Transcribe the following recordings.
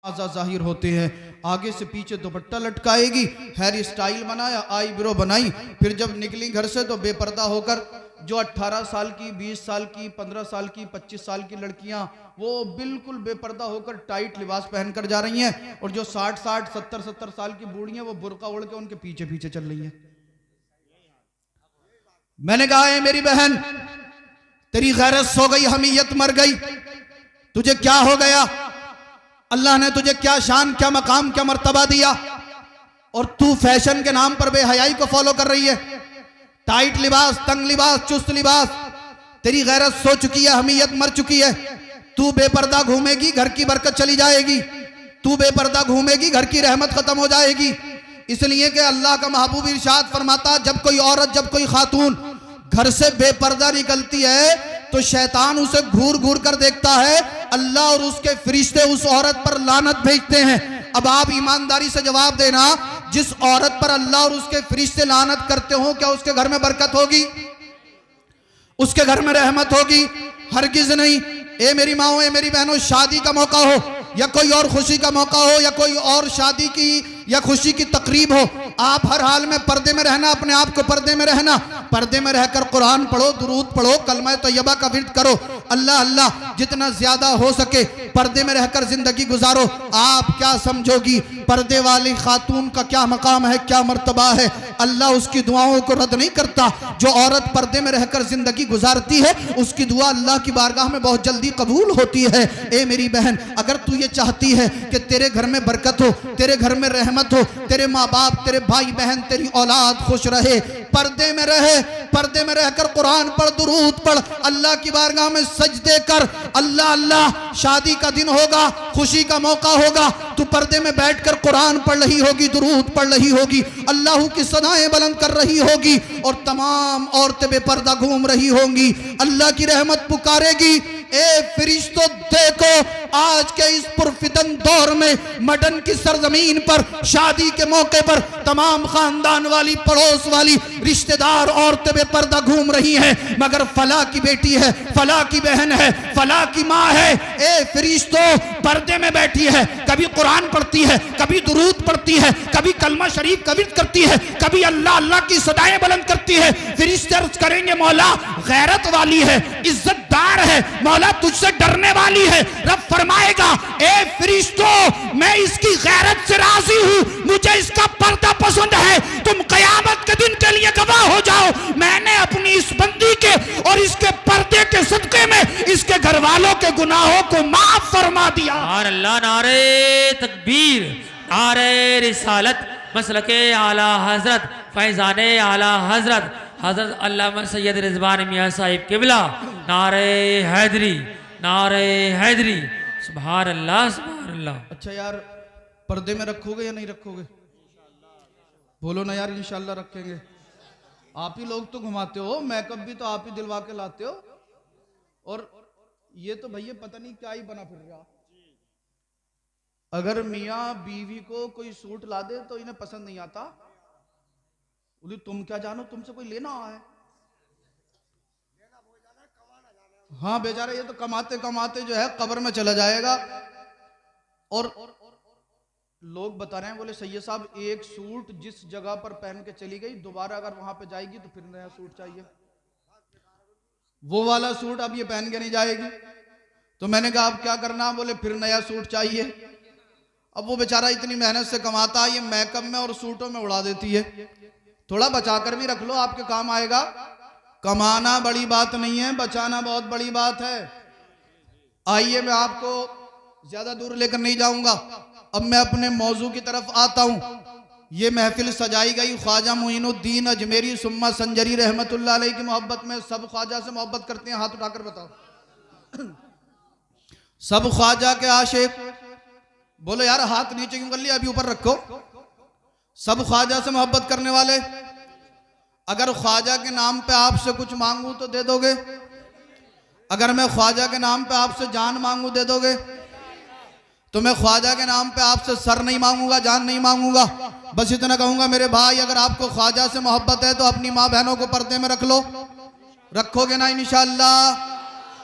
आजा जाहिर होते हैं। आगे से पीछे दुपट्टा लटकाएगी, हेयर स्टाइल बनाया, आई ब्रो बनाई, फिर जब निकली घर से तो बेपर्दा होकर जो 18 साल की, 20 साल की, 15 साल की, 25 साल की लड़कियां वो बिल्कुल बेपर्दा होकर टाइट लिबास पहनकर जा रही हैं, और जो 60-60, 70-70 साल की बूढ़ियां वो बुर्का ओढ़ के उनके पीछे पीछे चल रही हैं। मैंने कहा है मेरी बहन, तेरी गैरत सो गई, हमीयत मर गई, तुझे क्या हो गया? अल्लाह ने तुझे क्या शान, क्या मकाम, क्या मर्तबा दिया, और तू फैशन के नाम पर बेहयाई को फॉलो कर रही है। टाइट लिबास, तंग लिबास, चुस्त लिबास, तेरी गैरत सो चुकी है, हमीयत मर चुकी है। तू बेपर्दा घूमेगी, घर की बरकत चली जाएगी। तू बेपर्दा घूमेगी, घर की रहमत खत्म हो जाएगी। इसलिए कि अल्लाह का महबूब इरशाद फरमाता, जब कोई औरत, जब कोई खातून घर से बेपर्दा निकलती है तो शैतान उसे घूर घूर कर देखता है, अल्लाह और उसके फरिश्ते उस औरत पर लानत भेजते हैं। अब आप ईमानदारी से जवाब देना, जिस औरत पर अल्लाह और उसके फरिश्ते लानत करते हो, क्या उसके घर में बरकत होगी? उसके घर में रहमत होगी? हरगिज नहीं। ए मेरी माओ, ए मेरी बहनों, शादी का मौका हो या कोई और खुशी का मौका हो या कोई और शादी की या खुशी की तकरीब हो, आप हर हाल में पर्दे में रहना, अपने आप को पर्दे में रहना। पर्दे में रहकर कुरान पढ़ो, दुरूद पढ़ो, कलमा तैयबा का विर्द करो, अल्लाह अल्लाह जितना ज्यादा हो सके पर्दे में रहकर जिंदगी गुजारो। आप क्या समझोगी पर्दे वाली खातून का क्या मकाम है, क्या मर्तबा है? अल्लाह उसकी दुआओं को रद्द नहीं करता। जो औरत पर्दे में रहकर जिंदगी गुजारती है उसकी दुआ अल्लाह की बारगाह में बहुत जल्दी कबूल होती है। ए मेरी बहन, अगर तू ये चाहती है कि तेरे घर में बरकत हो, तेरे घर में रहमत हो, तेरे माँ बाप, तेरे भाई बहन, तेरी औलाद खुश रहे, पर्दे में रहे, पर्दे में रहकर कुरान पढ़, दुरूद पढ़, अल्लाह की बारगाह में सजदे कर, अल्लाह अल्लाह। शादी का दिन होगा, खुशी का मौका होगा, तू पर्दे में बैठकर कुरान पढ़ रही होगी, दुरूद पढ़ रही होगी, अल्लाह की सदाएं बुलंद कर रही होगी, और तमाम औरतें बेपर्दा घूम रही होंगी, अल्लाह की रहमत पुकारेगी। ए फरिश्तों, देखो आज के इस पुरफितन दौर में मडन की सरजमीन पर शादी के मौके पर तमाम खानदान वाली, पड़ोस वाली, रिश्तेदार औरतें बेपर्दा घूम रही हैं, मगर फला की बेटी है, फला की बहन है, फला की माँ है। ए फरिश्तों, पर्दे में बैठी है, कभी कुरान पढ़ती है, कभी दुरूद पढ़ती है, कभी कलमा शरीफ का विर्द करती है, कभी अल्लाह अल्लाह की सदाएं बुलंद करती है। फरिश्ते अर्ज करेंगे, मौला गैरत वाली है, इज्जतदार है, मौला तुझसे डरने वाली है। रब फरमाएगा, ए फरिश्तों, मैं इसकी गैरत से राजी हूं, मुझे इसका पर्दा पसंद है, तुम कयामत के दिन के लिए गवाह हो जाओ। मैंने अपनी इस बंदी के और इसके पर्दे के सदके में इसके घर वालों के गुनाहों को माफ फरमा दिया। अल्लाह, नारे तकबीर, नारे रिसालत, मसलके आला हजरत, फैजाने आला हजरत, हजरत अल्लामा सैयद रिजवान मियां साहिब किबला, नारे हैदरी, नारे हैदरी, सुभान अल्लाह, सुभान अल्लाह। अच्छा यार, पर्दे में रखोगे या नहीं रखोगे? बोलो ना यार, इंशाल्लाह रखेंगे। आप ही लोग तो घुमाते हो, मेकअप भी तो आप ही दिलवा के लाते हो, और ये तो भैया पता नहीं क्या ही बना फिर रहा। अगर मियाँ बीवी को कोई सूट ला दे तो इन्हें पसंद नहीं आता, बोली तुम क्या जानो, तुमसे कोई लेना है? हाँ बेचारा ये तो कमाते कमाते जो है कब्र में चला जाएगा। और लोग बता रहे हैं, बोले सैयद साहब, एक सूट जिस जगह पर पहन के चली गई, दोबारा अगर वहां पे जाएगी तो फिर नया सूट चाहिए, वो वाला सूट अब ये पहन के नहीं जाएगी। तो मैंने कहा अब क्या करना? बोले फिर नया सूट चाहिए। अब वो बेचारा इतनी मेहनत से कमाता है, ये मेकअप में और सूटों में उड़ा देती है। थोड़ा बचाकर भी रख लो, आपके काम आएगा। कमाना बड़ी बात नहीं है, बचाना बहुत बड़ी बात है। आइए, मैं आपको ज्यादा दूर लेकर नहीं जाऊंगा, अब मैं अपने मौजू की तरफ आता हूं। ये महफिल सजाई गई ख्वाजा मोइनुद्दीन अजमेरी सुम्मा संजरी रहमतुल्लाह अलैह की मोहब्बत में। सब ख्वाजा से मोहब्बत करते हैं? हाथ उठाकर बताओ। सब ख्वाजा के आशिक? बोलो यार, हाथ नीचे क्यों कर लिया, अभी ऊपर रखो। सब ख्वाजा से मोहब्बत करने वाले? अगर ख्वाजा के नाम पे आपसे कुछ मांगू तो दे दोगे? अगर मैं ख्वाजा के नाम पे आपसे जान मांगू, दे दोगे? तो मैं ख्वाजा के नाम पे आपसे सर नहीं मांगूंगा, जान नहीं मांगूंगा, बस इतना कहूंगा, मेरे भाई अगर आपको ख्वाजा से मोहब्बत है तो अपनी माँ बहनों को पर्दे में रख लो। रखोगे ना इंशाअल्लाह?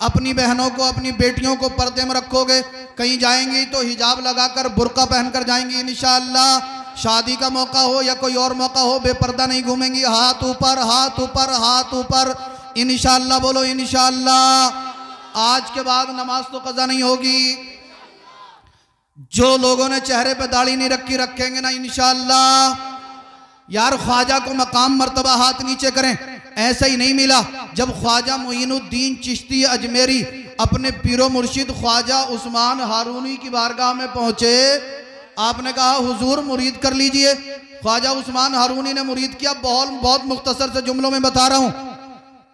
अपनी बहनों को, अपनी बेटियों को पर्दे में रखोगे, कहीं जाएंगी तो हिजाब लगाकर बुर्का पहनकर जाएंगी इंशाअल्लाह। शादी का मौका हो या कोई और मौका हो, बेपर्दा नहीं घूमेंगी, हाथ ऊपर हाथ ऊपर हाथ ऊपर इंशाअल्लाह। बोलो इंशाअल्लाह। आज के बाद नमाज तो कज़ा नहीं होगी। जो लोगों ने चेहरे पे दाढ़ी नहीं रखी रखेंगे ना इंशाअल्लाह। यार ख्वाजा को मकाम मर्तबा हाथ नीचे करें, ऐसा ही नहीं मिला। जब ख्वाजा मोइनुद्दीन चिश्ती अजमेरी अपने पीरो मुर्शिद ख्वाजा उस्मान हारूनी की बारगाह में पहुंचे, आपने कहा हुजूर मुरीद कर लीजिए। ख्वाजा उस्मान हारूनी ने मुरीद किया। बहुत मुख्तसर से जुमलों में बता रहा हूं।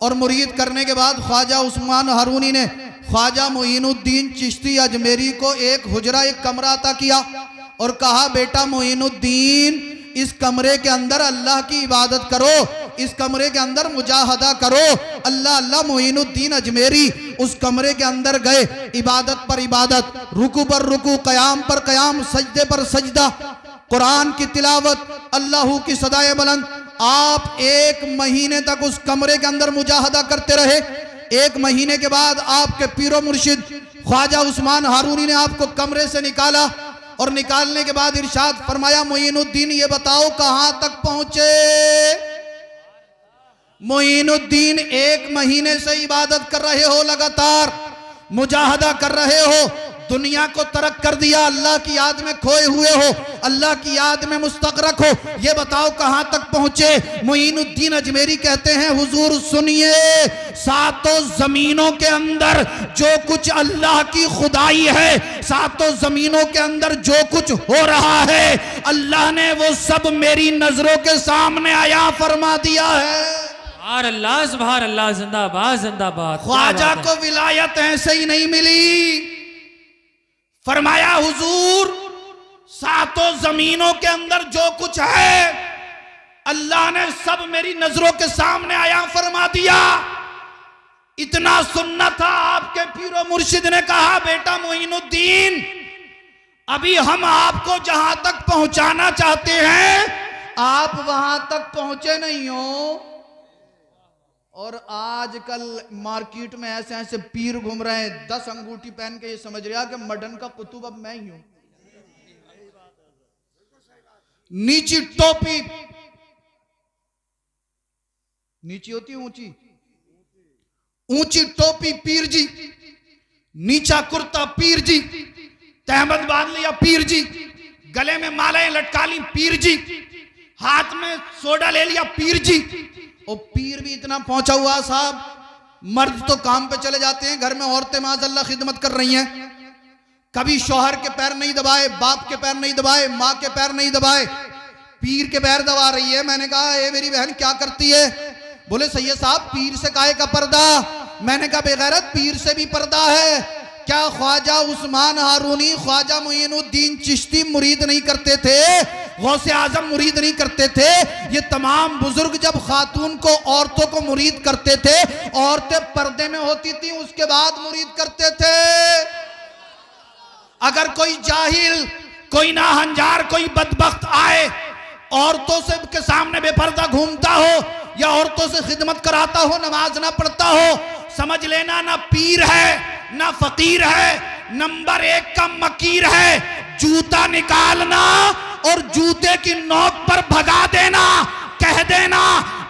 और मुरीद करने के बाद ख्वाजा उस्मान हारूनी ने ख्वाजा मोइनुद्दीन चिश्ती अजमेरी को एक हुजरा, एक कमरा अता किया और कहा बेटा मोइनुद्दीन, इस कमरे के अंदर अल्लाह की इबादत करो, इस कमरे के अंदर मुजाहदा करो। अल्लाह अल्लाह। मोइनुद्दीन अजमेरी उस कमरे के अंदर गए, इबादत पर इबादत, रुकू पर रुकू, कयाम पर कयाम, सजदे पर सजदा, कुरान की तिलावत, अल्लाह की सदाए बुलंद। आप 1 महीने तक उस कमरे के अंदर मुजाहदा करते रहे। 1 महीने के बाद आपके पीरो मुर्शिद ख्वाजा उस्मान हारूनी ने आपको कमरे से निकाला और निकालने के बाद इरशाद फरमाया, मोइनुद्दीन ये बताओ कहां तक पहुंचे। मोइनुद्दीन 1 महीने से इबादत कर रहे हो, लगातार मुजाहदा कर रहे हो, दुनिया को तरक कर दिया, अल्लाह की याद में खोए हुए हो, अल्लाह की याद में मुस्तगरक हो, ये बताओ कहां तक पहुंचे। मोइनुद्दीन अजमेरी कहते हैं हुजूर सुनिए, 7 जमीनों के अंदर जो कुछ अल्लाह की खुदाई है, 7 जमीनों के अंदर जो कुछ हो रहा है, अल्लाह ने वो सब मेरी नजरों के सामने आया फरमा दिया है। सुभान अल्लाह, सुभान अल्लाह, जिंदाबाद जिंदाबाद। ख्वाजा को विलायत ऐसे ही नहीं मिली। फरमाया हुजूर 7 जमीनों के अंदर जो कुछ है, अल्लाह ने सब मेरी नजरों के सामने आया फरमा दिया। इतना सुनना था, आपके पीरो मुर्शिद ने कहा बेटा मोइनुद्दीन, अभी हम आपको जहां तक पहुंचाना चाहते हैं, आप वहां तक पहुंचे नहीं हो। और आजकल मार्केट में ऐसे ऐसे पीर घूम रहे हैं, 10 अंगूठी पहन के, ये समझ रहा कि मडन का कुतुब अब मैं ही हूं। नीची टोपी, नीची होती है ऊंची, ऊंची टोपी पीर जी, नीचा कुर्ता पीर जी, तहमद बांध लिया पीर जी, गले में मालाएं लटका ली पीर जी, हाथ में सोडा ले लिया पीर जी। और पीर भी इतना पहुंचा हुआ साहब, मर्द तो काम पे चले जाते हैं, घर में औरतें माज़अल्लाह खिदमत कर रही हैं, कभी शौहर के पैर नहीं दबाए, बाप के पैर नहीं दबाए, माँ के पैर नहीं दबाए, पीर के पैर दबा रही है। मैंने कहा ए मेरी बहन क्या करती है? बोले सैयद साहब पीर से काहे का पर्दा? मैंने कहा बेगैरत, पीर से भी पर्दा है। क्या ख्वाजा उस्मान हारूनी, ख्वाजा मोइनुद्दीन चिश्ती मुरीद नहीं करते थे? गौसे आजम मुरीद नहीं करते थे? ये तमाम बुजुर्ग जब खातून को, औरतों को मुरीद करते थे, औरतें पर्दे में होती थी, उसके बाद मुरीद करते थे। अगर कोई जाहिल, कोई नाहंजार, कोई बदबख्त आए, औरतों से के सामने बेपर्दा घूमता हो या औरतों से खिदमत कराता हो, नमाज ना पढ़ता हो, समझ लेना ना पीर है ना फकीर है, नंबर 1 का मकीर है। जूता निकालना और जूते की नोक पर भगा देना, कह देना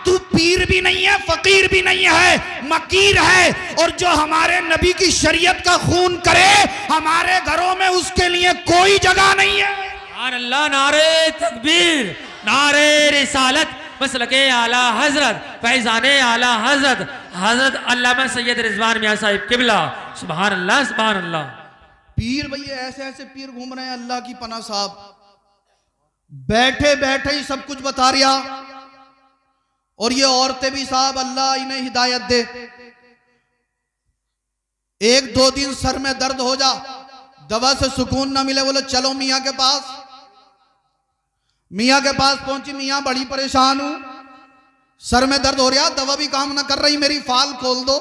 तू पीर भी नहीं है, फकीर भी नहीं है, मकीर है। और जो हमारे नबी की शरीयत का खून करे, हमारे घरों में उसके लिए कोई जगह नहीं है। सुभान अल्लाह। नारे तकबीर, नारे रिसालत, मसलके आला हजरत, फैजाने आला हजरत, हजरत अल्लामा सैयद रिजवान मियां साहिब किबला। सुभान अल्लाह, सुभान अल्लाह। पीर भैया ऐसे ऐसे पीर घूम रहे हैं, अल्लाह की पनाह साहब, बैठे बैठे ही सब कुछ बता रिया। और ये औरतें भी साहब, अल्लाह इन्हें हिदायत दे। 1-2 दिन सर में दर्द हो जा, दवा से सुकून ना मिले, बोले चलो मियाँ के पास। मियाँ के पास पहुंची, मियाँ बड़ी परेशान हूं, सर में दर्द हो रहा, दवा भी काम ना कर रही, मेरी फाल खोल दो।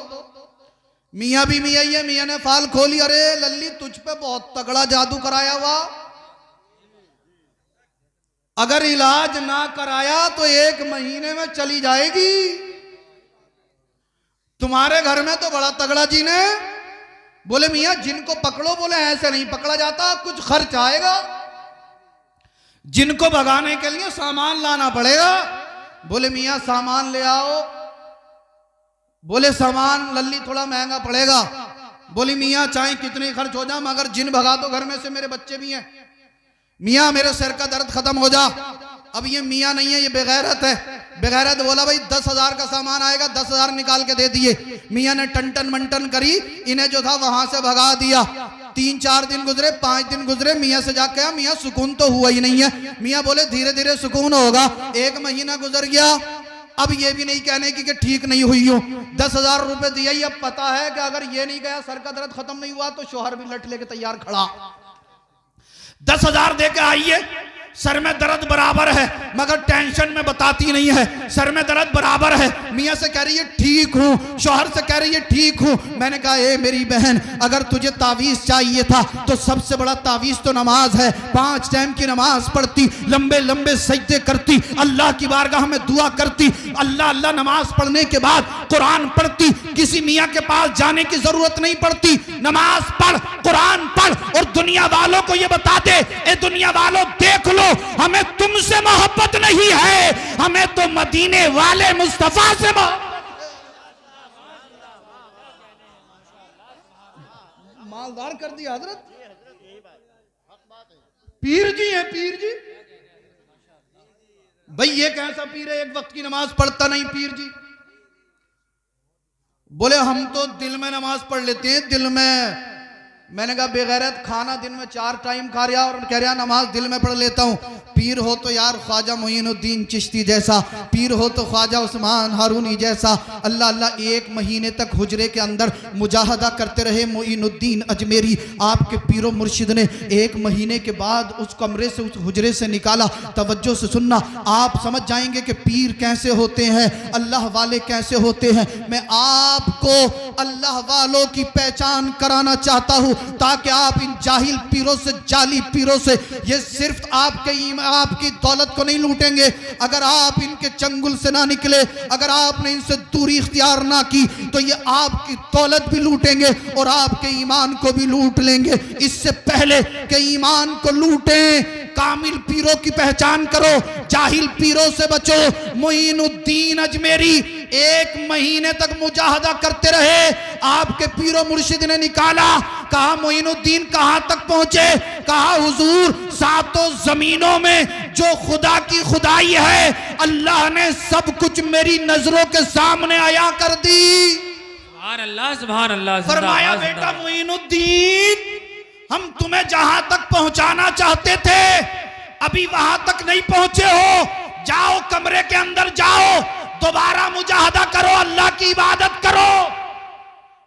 मियाँ भी मियाँ ही है, मियाँ ने फाल खोली। अरे लल्ली तुझ पे बहुत तगड़ा जादू कराया हुआ, अगर इलाज ना कराया तो 1 महीने में चली जाएगी। तुम्हारे घर में तो बड़ा तगड़ा जी ने बोले मियाँ जिनको पकड़ो, बोले ऐसे नहीं पकड़ा जाता, कुछ खर्च आएगा, जिनको भगाने के लिए सामान लाना पड़ेगा। बोले मियाँ सामान ले आओ, बोले सामान लल्ली थोड़ा महंगा पड़ेगा। बोली मियाँ चाहे कितने खर्च हो जाए मगर जिन भगा दो, घर में से मेरे बच्चे भी हैं। मियाँ मेरे सिर का दर्द खत्म हो जा। अब ये मियाँ नहीं है, ये बेगैरत है। बेगैरत बोला भाई 10,000 का सामान आएगा, 10,000 निकाल के दे दिए। मियाँ ने टन मंटन करी, इन्हें जो था वहां से भगा दिया। 3-4 दिन गुजरे, 5 दिन गुजरे, मियाँ से जाके कहा मियाँ सुकून तो हुआ ही नहीं है। मियाँ बोले धीरे धीरे सुकून होगा। 1 महीना गुजर गया, अब ये भी नहीं कहने की कि ठीक नहीं हुई हो। 10,000 रुपए दिया ही, अब पता है कि अगर ये नहीं गया, सर का दर्द खत्म नहीं हुआ तो शोहर भी लट लेके तैयार खड़ा। 10,000 देके आइए, सर में दर्द बराबर है मगर टेंशन में बताती नहीं है, सर में दर्द बराबर है। मियाँ से कह रही है ठीक हूँ, शौहर से कह रही है ठीक हूँ। मैंने कहा ए मेरी बहन, अगर तुझे तावीज़ चाहिए था तो सबसे बड़ा तावीज़ तो नमाज है। 5 टाइम की नमाज पढ़ती, लंबे लंबे सजदे करती, अल्लाह की बारगाह में दुआ करती, अल्लाह अल्लाह नमाज पढ़ने के बाद कुरान पढ़ती, किसी मियाँ के पास जाने की जरूरत नहीं पड़ती। नमाज पढ़, कुरान पढ़ और दुनिया वालों को ये बता दे, ए दुनिया वालों देख लो, हमें तुमसे मोहब्बत नहीं है, हमें तो मदीने वाले मुस्तफा से मालदार कर दिया हजरत। पीर जी है, पीर जी भाई। ये कैसा पीर है, एक वक्त की नमाज पढ़ता नहीं पीर जी। बोले हम तो दिल में नमाज पढ़ लेते हैं, दिल में। मैंने कहा बेगैरत, खाना दिन में 4 टाइम खा रहा और कह रहा नमाज दिल में पढ़ लेता हूँ। पीर हो तो यार ख्वाजा मोइनुद्दीन चिश्ती जैसा, पीर हो तो ख्वाजा उस्मान हारूनी जैसा। अल्लाह अल्लाह 1 महीने तक हुजरे के अंदर मुजाहदा करते रहे मोइनुद्दीन अजमेरी। आपके पीरो मुर्शिद ने 1 महीने के बाद उस कमरे से, उस हुजरे से निकाला। तवज्जो से सुनना, आप समझ जाएंगे कि पीर कैसे होते हैं, अल्लाह वाले कैसे होते हैं। मैं आपको अल्लाह वालों की पहचान कराना चाहता हूँ ताकि आप इन जाहिल पीरों से, जाली पीरों से, ये सिर्फ आपकी दौलत को नहीं लूटेंगे। अगर आप इनके चंगुल से ना निकले, अगर आपने इनसे दूरी इख्तियार ना की तो ये आपकी दौलत भी लूटेंगे और आपके ईमान को भी लूट लेंगे। इससे पहले कि ईमान को लूटें, कामिल पीरों की पहचान करो, जाहिल पीरों से बचो। मोइनुद्दीन अजमेरी 1 महीने तक मुजाहदा करते रहे। आपके पीरो मुर्शिद ने निकाला, कहा मोइनुद्दीन कहां तक पहुंचे? कहा हुजूर 7 जमीनों में जो खुदा की खुदाई है, अल्लाह ने सब कुछ मेरी नजरों के सामने आया कर दी। सुभान अल्लाह, सुभान अल्लाह। फरमाया बेटा मोइनुद्दीन, हम तुम्हें जहां तक पहुंचाना चाहते थे अभी वहां तक नहीं पहुंचे हो। जाओ कमरे के अंदर जाओ, दोबारा मुजाहदा करो, अल्लाह की इबादत करो।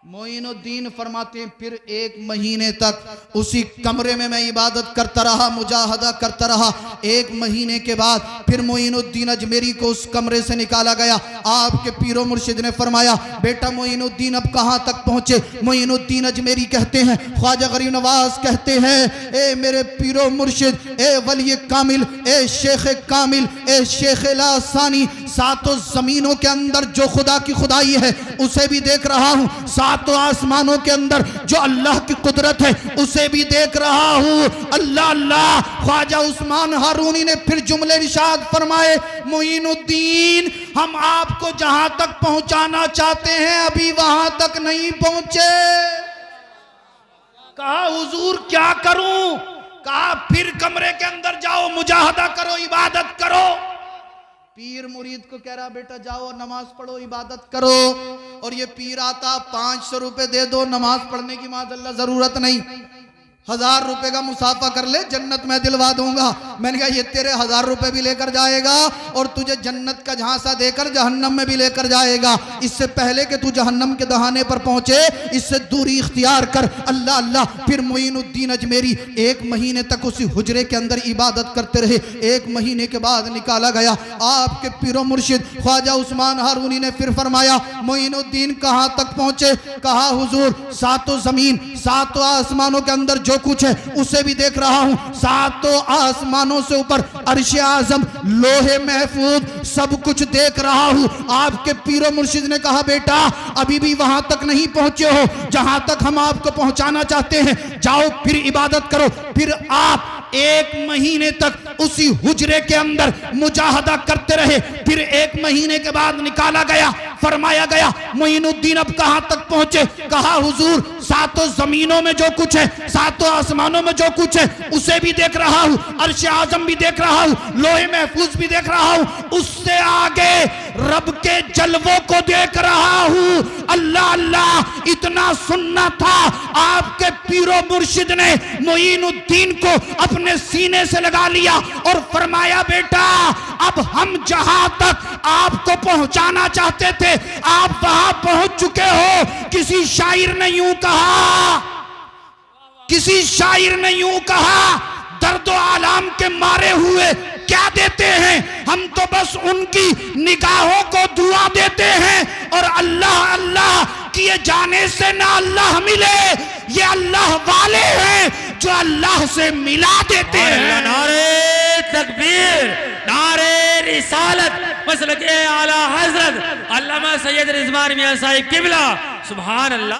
मोइनुद्दीन फरमाते हैं फिर 1 महीने तक उसी कमरे में मैं इबादत करता रहा, मुजाहदा करता रहा। 1 महीने के बाद फिर मोइनुद्दीन अजमेरी को उस कमरे से निकाला गया। आपके पीरो मुर्शिद ने फरमाया बेटा मोइनुद्दीन अब कहां तक पहुंचे? मोइनुद्दीन अजमेरी कहते हैं, ख्वाजा गरीब नवाज कहते हैं, ए मेरे पीरो मुर्शिद, ए वली कामिल, ए शेख कामिल, ए शेख लासानी, 7 जमीनों के अंदर जो खुदा की खुदाई है उसे भी देख रहा हूं, 7 आसमानों के अंदर जो अल्लाह की कुदरत है उसे भी देख रहा हूं। अल्लाह अल्लाह। ख्वाजा उस्मान हारूनी ने फिर जुमले इरशाद फरमाए, मोइनुद्दीन हम आपको जहां तक पहुंचाना चाहते हैं अभी वहां तक नहीं पहुंचे। कहा हुजूर क्या करूं? कहा फिर कमरे के अंदर जाओ, मुजाहदा करो, इबादत करो। पीर मुरीद को कह रहा बेटा जाओ नमाज पढ़ो, इबादत करो। और ये पीर आता 500 रुपए दे दो, नमाज पढ़ने की माज़अल्लाह जरूरत नहीं, 1000 रुपए का मुसाफा कर ले, जन्नत में दिलवा दूंगा। मैंने कहा ये तेरे 1000 रुपए भी लेकर जाएगा और तुझे जन्नत का झांसा देकर जहन्नम में भी लेकर जाएगा। इससे पहले कि तू जहन्नम के दहाने पर पहुंचे, इससे दूरी इख्तियार कर। अल्लाह अल्लाह। फिर मोइनुद्दीन अजमेरी 1 महीने तक उसी हुजरे के अंदर इबादत करते रहे। 1 महीने के बाद निकाला गया। आपके पीरो मुर्शिद ख्वाजा उस्मान हारूनी ने फिर फरमाया मोइनुद्दीन कहां तक पहुंचे? कहा हुजूर 7 जमीन, 7 आसमानों के अंदर जो कुछ है उसे भी देख रहा हूं, 7 आसमानों आसमानों से ऊपर अर्श आजम, लोहे महफूज, सब कुछ देख रहा हूं। आपके पीरो मुर्शिद ने कहा बेटा अभी भी वहां तक नहीं पहुंचे हो जहां तक हम आपको पहुंचाना चाहते हैं, जाओ फिर इबादत करो। फिर आप 1 महीने तक उसी हुजरे के अंदर मुजाहदा करते रहे। फिर 1 महीने के बाद निकाला गया, फरमाया गया मोइनुद्दीन अब कहां तक पहुंचे? कहा हुजूर 7 जमीनों में जो कुछ है, 7 आसमानों में जो कुछ है उसे भी देख रहा हूं, अर्श आजम भी देख रहा हूं, लोहे महफूज भी देख रहा हूं, उससे आगे रब के जलवों को देख रहा हूं। अल्लाह अल्लाह इतना सुनना था। आपके पीरो मुर्शिद ने मोइनुद्दीन को अपने सीने से लगा लिया और फरमाया बेटा अब हम जहां तक आपको पहुंचाना चाहते थे आप वहां पहुंच चुके हो। किसी शायर ने यूं कहा, किसी शायर ने यूं कहा, दर्द आलाम के मारे हुए क्या देते हैं, हम तो बस उनकी निगाहों को दुआ देते हैं। और अल्लाह अल्लाह किए जाने से ना अल्लाह मिले, ये अल्लाह वाले हैं जो अल्लाह से मिला देते हैं। नारे तकबीर, नारे रिसालत, मसलके आला हजरत अल्लामा सैयद रिजवान मियां साहिब किबला, सुभान अल्लाह।